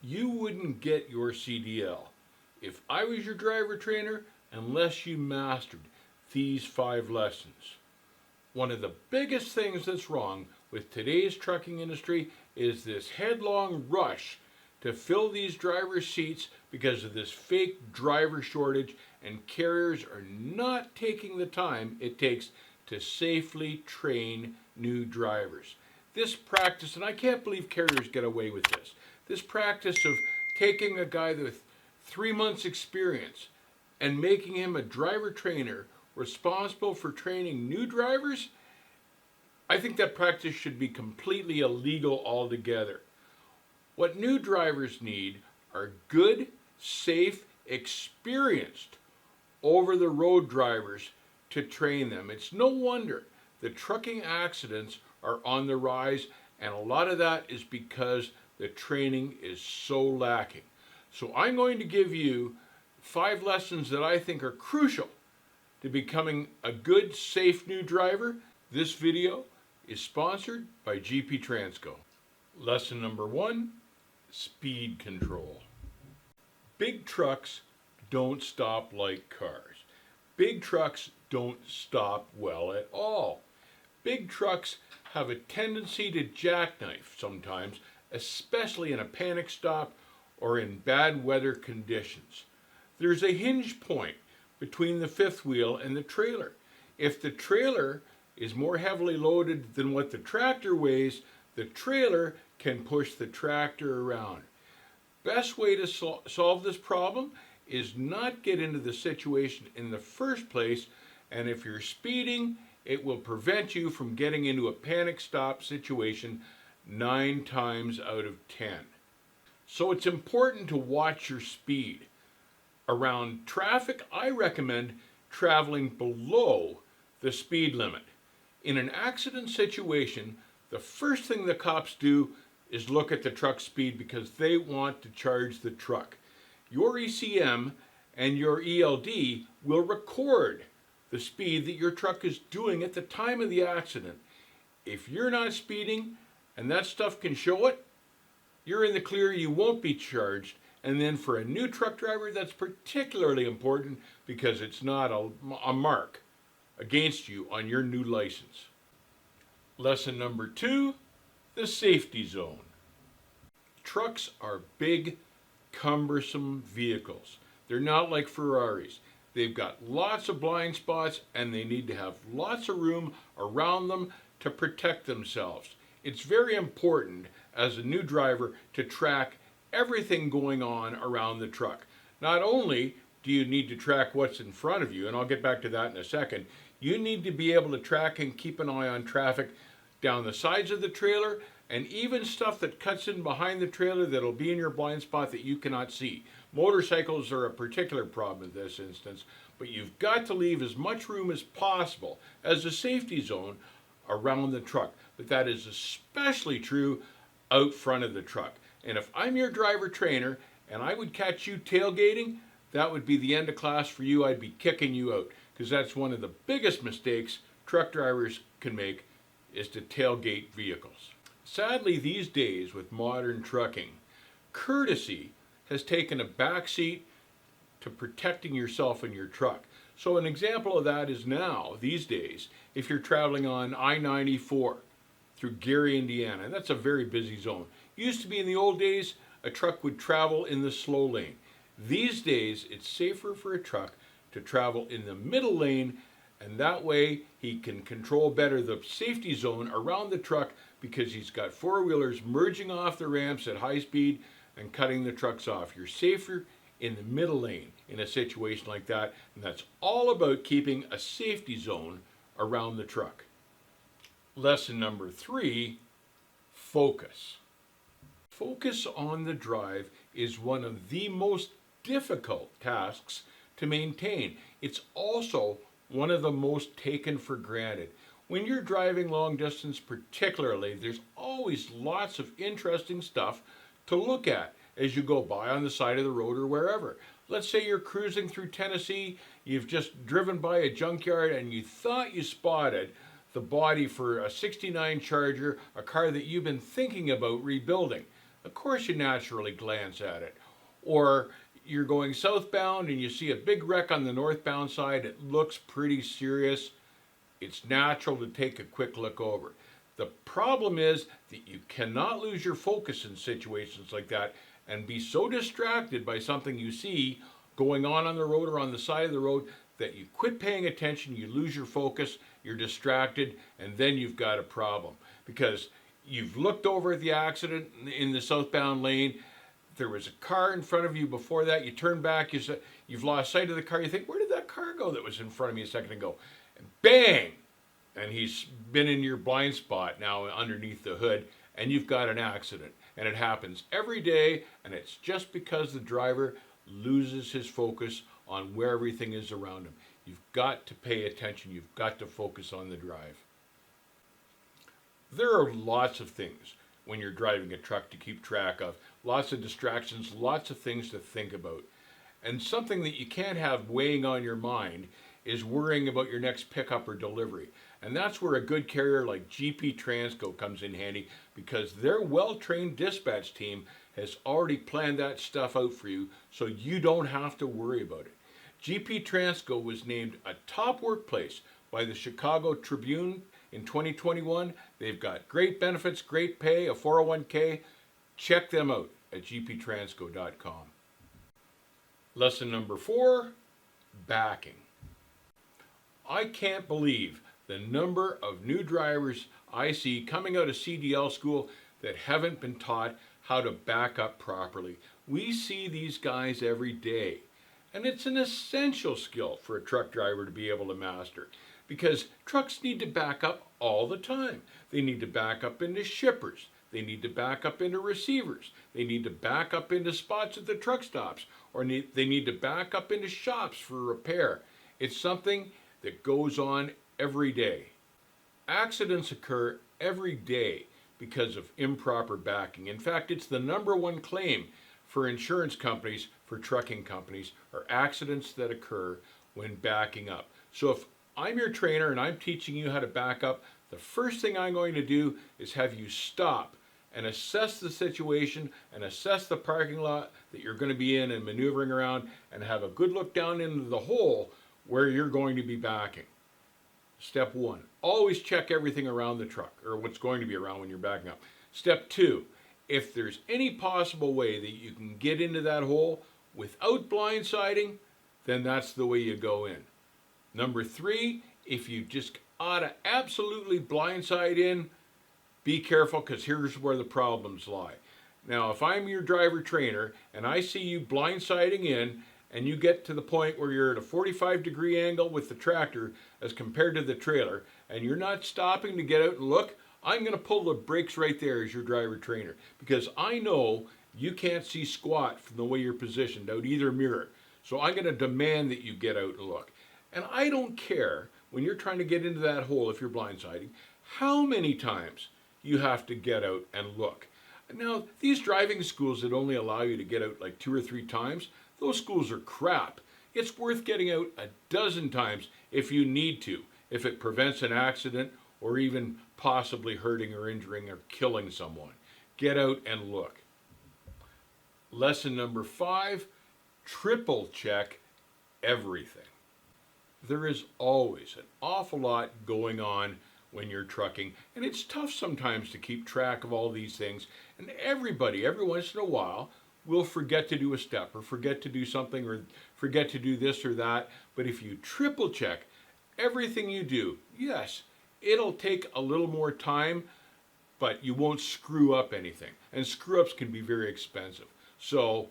You wouldn't get your CDL if I was your driver trainer unless you mastered these 5 lessons. One of the biggest things that's wrong with today's trucking industry is this headlong rush to fill these driver seats because of this fake driver shortage, and carriers are not taking the time it takes to safely train new drivers. This practice, and I can't believe carriers get away with this practice of taking a guy with 3 months experience and making him a driver trainer responsible for training new drivers, I think that practice should be completely illegal altogether. What new drivers need are good, safe, experienced over-the-road drivers to train them. It's no wonder the trucking accidents are on the rise, and a lot of that is because the training is so lacking. So I'm going to give you 5 lessons that I think are crucial to becoming a good, safe new driver. This video is sponsored by GP Transco. Lesson number 1, speed control. Big trucks don't stop like cars. Big trucks don't stop well at all. Big trucks have a tendency to jackknife sometimes, especially in a panic stop or in bad weather conditions. There's a hinge point between the fifth wheel and the trailer. If the trailer is more heavily loaded than what the tractor weighs, the trailer can push the tractor around. Best way to solve this problem is not get into the situation in the first place, and if you're speeding, it will prevent you from getting into a panic stop situation 9 times out of 10. So it's important to watch your speed. Around traffic, I recommend traveling below the speed limit. In an accident situation, the first thing the cops do is look at the truck speed because they want to charge the truck. Your ECM and your ELD will record the speed that your truck is doing at the time of the accident. If you're not speeding and that stuff can show it, you're in the clear, you won't be charged. And then for a new truck driver, that's particularly important because it's not a mark against you on your new license. Lesson number 2, the safety zone. Trucks are big, cumbersome vehicles. They're not like Ferraris. They've got lots of blind spots and they need to have lots of room around them to protect themselves. It's very important as a new driver to track everything going on around the truck. Not only do you need to track what's in front of you, and I'll get back to that in a second, you need to be able to track and keep an eye on traffic down the sides of the trailer and even stuff that cuts in behind the trailer that'll be in your blind spot that you cannot see. Motorcycles are a particular problem in this instance, but you've got to leave as much room as possible as a safety zone around the truck. But that is especially true out front of the truck. And if I'm your driver trainer and I would catch you tailgating, that would be the end of class for you. I'd be kicking you out because that's one of the biggest mistakes truck drivers can make, is to tailgate vehicles. Sadly, these days with modern trucking, courtesy has taken a backseat to protecting yourself and your truck. So an example of that is now, these days, if you're traveling on I-94 through Gary, Indiana, and that's a very busy zone. Used to be in the old days, a truck would travel in the slow lane. These days, it's safer for a truck to travel in the middle lane, and that way he can control better the safety zone around the truck because he's got four-wheelers merging off the ramps at high speed and cutting the trucks off. You're safer in the middle lane in a situation like that, and that's all about keeping a safety zone around the truck. Lesson number 3, focus. Focus on the drive is one of the most difficult tasks to maintain. It's also one of the most taken for granted. When you're driving long distance particularly, there's always lots of interesting stuff to look at as you go by on the side of the road or wherever. Let's say you're cruising through Tennessee, you've just driven by a junkyard and you thought you spotted the body for a '69 Charger, a car that you've been thinking about rebuilding. Of course you naturally glance at it. Or you're going southbound and you see a big wreck on the northbound side. It looks pretty serious. It's natural to take a quick look over. The problem is that you cannot lose your focus in situations like that and be so distracted by something you see going on the road or on the side of the road that you quit paying attention, you lose your focus, you're distracted, and then you've got a problem. Because you've looked over at the accident in the southbound lane, there was a car in front of you before that, you turn back, you've lost sight of the car, you think, where did that car go that was in front of me a second ago? And bang! And he's been in your blind spot now underneath the hood, and you've got an accident. And it happens every day, and it's just because the driver loses his focus on where everything is around him. You've got to pay attention. You've got to focus on the drive. There are lots of things when you're driving a truck to keep track of. Lots of distractions, lots of things to think about. And something that you can't have weighing on your mind is worrying about your next pickup or delivery. And that's where a good carrier like GP Transco comes in handy, because their well-trained dispatch team has already planned that stuff out for you, so you don't have to worry about it. GP Transco was named a top workplace by the Chicago Tribune in 2021. They've got great benefits, great pay, a 401k. Check them out at gptransco.com. Lesson number 4, backing. I can't believe the number of new drivers I see coming out of CDL school that haven't been taught how to back up properly. We see these guys every day, and it's an essential skill for a truck driver to be able to master, because trucks need to back up all the time. They need to back up into shippers. They need to back up into receivers. They need to back up into spots at the truck stops, or they need to back up into shops for repair. It's something that goes on every day. Accidents occur every day because of improper backing. In fact, it's the number one claim for insurance companies, for trucking companies, are accidents that occur when backing up. So if I'm your trainer and I'm teaching you how to back up, the first thing I'm going to do is have you stop and assess the situation and assess the parking lot that you're going to be in and maneuvering around, and have a good look down into the hole where you're going to be backing. Step 1, always check everything around the truck, or what's going to be around when you're backing up. Step 2, if there's any possible way that you can get into that hole without blindsiding, then that's the way you go in. Number 3, if you just ought to absolutely blindside in, be careful, because here's where the problems lie. Now, if I'm your driver trainer and I see you blindsiding in, and you get to the point where you're at a 45-degree angle with the tractor as compared to the trailer, and you're not stopping to get out and look, I'm going to pull the brakes right there as your driver trainer, because I know you can't see squat from the way you're positioned out either mirror. So I'm going to demand that you get out and look. And I don't care, when you're trying to get into that hole, if you're blindsiding, how many times you have to get out and look. Now, these driving schools that only allow you to get out like 2 or 3 times, those schools are crap. It's worth getting out a dozen times if you need to, if it prevents an accident or even possibly hurting or injuring or killing someone. Get out and look. Lesson number 5, triple check everything. There is always an awful lot going on when you're trucking, and it's tough sometimes to keep track of all these things, and everybody, every once in a while, will forget to do a step or forget to do something or forget to do this or that. But if you triple check everything you do, yes, it'll take a little more time, but you won't screw up anything. And screw ups can be very expensive. So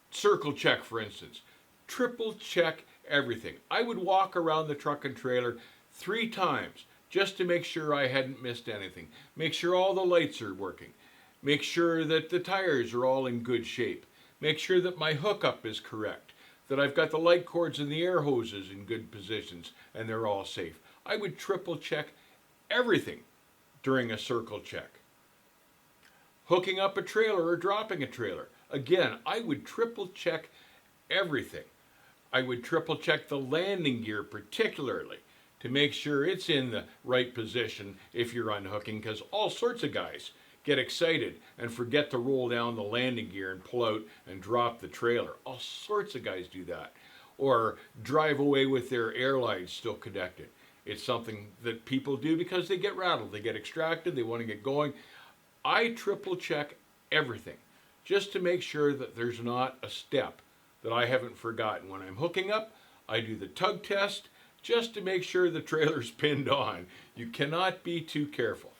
circle check, for instance. Triple check everything. I would walk around the truck and trailer 3 times just to make sure I hadn't missed anything. Make sure all the lights are working. Make sure that the tires are all in good shape. Make sure that my hookup is correct, that I've got the light cords and the air hoses in good positions and they're all safe. I would triple check everything during a circle check. Hooking up a trailer or dropping a trailer. Again, I would triple check everything. I would triple check the landing gear particularly to make sure it's in the right position if you're unhooking, because all sorts of guys get excited and forget to roll down the landing gear and pull out and drop the trailer. All sorts of guys do that. Or drive away with their air lights still connected. It's something that people do because they get rattled, they get extracted, they want to get going. I triple check everything just to make sure that there's not a step that I haven't forgotten. When I'm hooking up, I do the tug test just to make sure the trailer's pinned on. You cannot be too careful.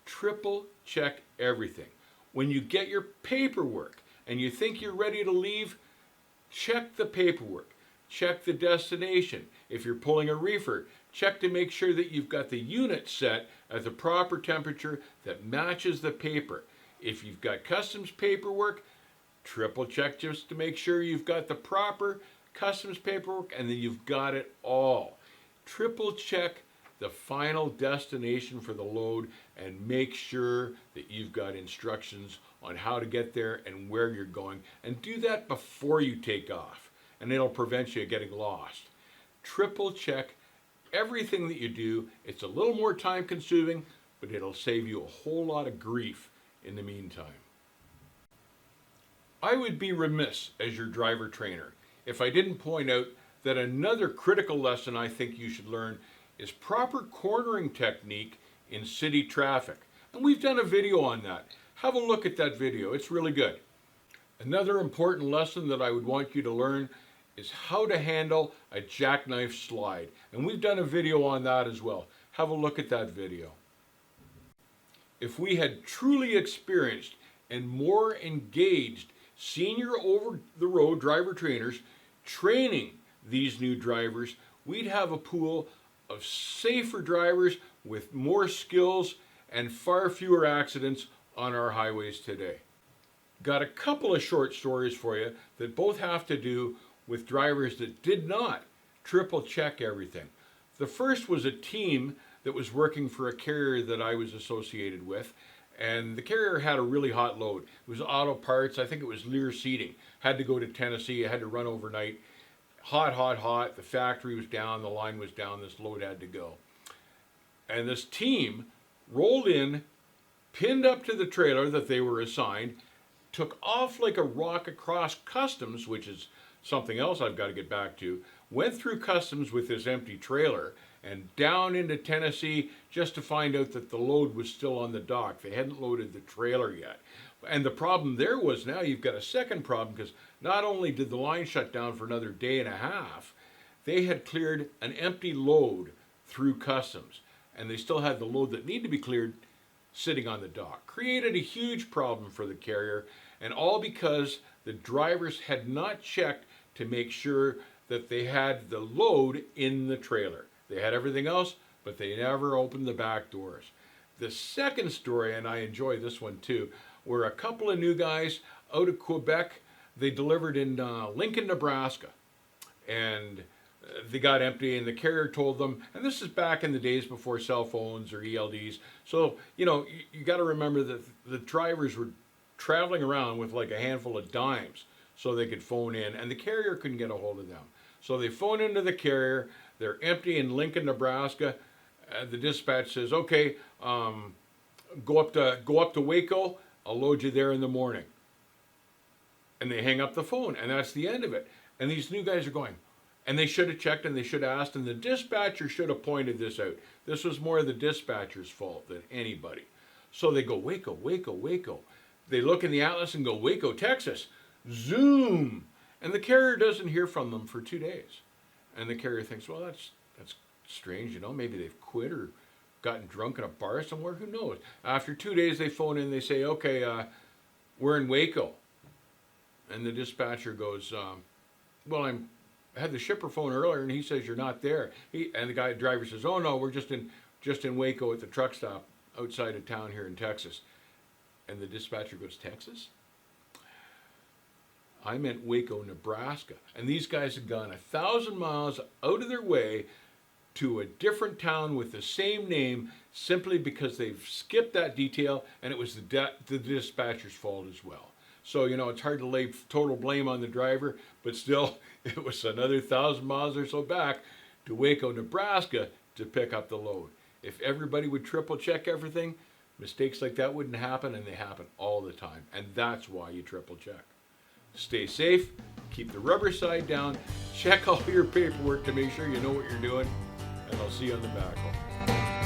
Triple check everything. When you get your paperwork and you think you're ready to leave, check the paperwork. Check the destination. If you're pulling a reefer, check to make sure that you've got the unit set at the proper temperature that matches the paper. If you've got customs paperwork, triple check just to make sure you've got the proper customs paperwork and then you've got it all. Triple check the final destination for the load and make sure that you've got instructions on how to get there and where you're going. And do that before you take off, and it'll prevent you getting lost. Triple check everything that you do. It's a little more time consuming, but it'll save you a whole lot of grief in the meantime. I would be remiss as your driver trainer if I didn't point out that another critical lesson I think you should learn is proper cornering technique in city traffic. And we've done a video on that. Have a look at that video. It's really good. Another important lesson that I would want you to learn is how to handle a jackknife slide. And we've done a video on that as well. Have a look at that video. If we had truly experienced and more engaged senior over-the-road driver trainers training these new drivers, we'd have a pool of safer drivers with more skills and far fewer accidents on our highways today. Got a couple of short stories for you that both have to do with drivers that did not triple check everything. The first was a team that was working for a carrier that I was associated with, and the carrier had a really hot load. It was auto parts. I think it was Lear seating. Had to go to Tennessee. Had to run overnight. Hot, hot, hot. The factory was down. The line was down. This load had to go. And this team rolled in, pinned up to the trailer that they were assigned, took off like a rock across customs, which is something else I've got to get back to, went through customs with this empty trailer and down into Tennessee just to find out that the load was still on the dock. They hadn't loaded the trailer yet. And the problem there was now you've got a second problem, because not only did the line shut down for another day and a half, they had cleared an empty load through customs, and they still had the load that needed to be cleared sitting on the dock. Created a huge problem for the carrier, and all because the drivers had not checked to make sure that they had the load in the trailer. They had everything else, but they never opened the back doors. The second story, and I enjoy this one too, were a couple of new guys out of Quebec. They delivered in Lincoln, Nebraska, and they got empty, and the carrier told them, and this is back in the days before cell phones or ELDs, so you got to remember that the drivers were traveling around with like a handful of dimes so they could phone in, and the carrier couldn't get a hold of them. So they phone into the carrier. They're empty in Lincoln, Nebraska. The dispatch says, "Okay, go up to Waco. I'll load you there in the morning." And they hang up the phone, and that's the end of it. And these new guys are going, and they should have checked, and they should have asked, and the dispatcher should have pointed this out. This was more the dispatcher's fault than anybody. So they go, Waco, Waco, Waco. They look in the atlas and go, Waco, Texas. Zoom. And the carrier doesn't hear from them for 2 days. And the carrier thinks, well, that's strange, maybe they've quit or gotten drunk in a bar somewhere, who knows. After 2 days, they phone in, they say, okay, we're in Waco. And the dispatcher goes, well, I had the shipper phone earlier, and he says you're not there. And the driver says, oh no, we're just in Waco at the truck stop outside of town here in Texas. And the dispatcher goes, Texas? I meant Waco, Nebraska. And these guys had gone 1,000 miles out of their way to a different town with the same name simply because they've skipped that detail, and it was the dispatcher's fault as well. So, it's hard to lay total blame on the driver, but still, it was another 1,000 miles or so back to Waco, Nebraska to pick up the load. If everybody would triple check everything, Mistakes like that wouldn't happen, and they happen all the time. And that's why you triple check. Stay safe, keep the rubber side down, check all your paperwork to make sure you know what you're doing, and I'll see you on the backhoe.